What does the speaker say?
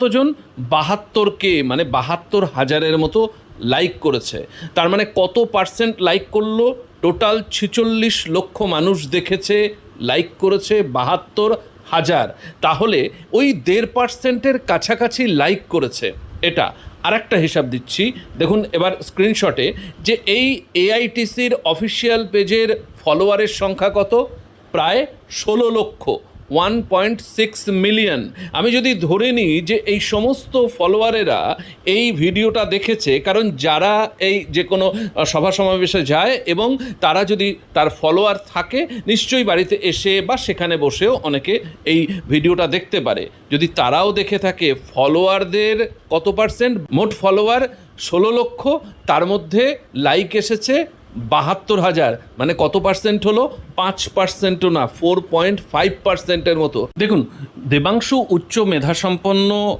কতজন? 72K, মানে 72,000-এর মতো লাইক করেছে। তার মানে কত পার্সেন্ট লাইক করলো? টোটাল 46 লক্ষ মানুষ দেখেছে, লাইক করেছে 72,000। তাহলে ওই 1.5%-এর কাছাকাছি লাইক করেছে। এটা আর একটা হিসাব দিচ্ছি, দেখুন এবার স্ক্রিনশটে, যে এই এআইটিসির অফিসিয়াল পেজের ফলোয়ারের সংখ্যা কত? প্রায় 16 লক্ষ, 1.6 মিলিয়ন। আমি যদি ধরে নিই যে এই সমস্ত ফলোয়ারেরা এই ভিডিওটা দেখেছে, কারণ যারা এই যে কোনো সভা সমাবেশে যায় এবং তারা যদি তার ফলোয়ার থাকে, নিশ্চয়ই বাড়িতে এসে বা সেখানে বসেও অনেকে এই ভিডিওটা দেখতে পারে। যদি তারাও দেখে থাকে, ফলোয়ারদের কত পার্সেন্ট? মোট ফলোয়ার 16 লক্ষ, তার মধ্যে লাইক এসেছে 72,000, মানে কত পার্সেন্ট হলো? 5%ও না, 4.5%-এর মতো। দেখুন, দেবাংশু উচ্চ মেধাসম্পন্ন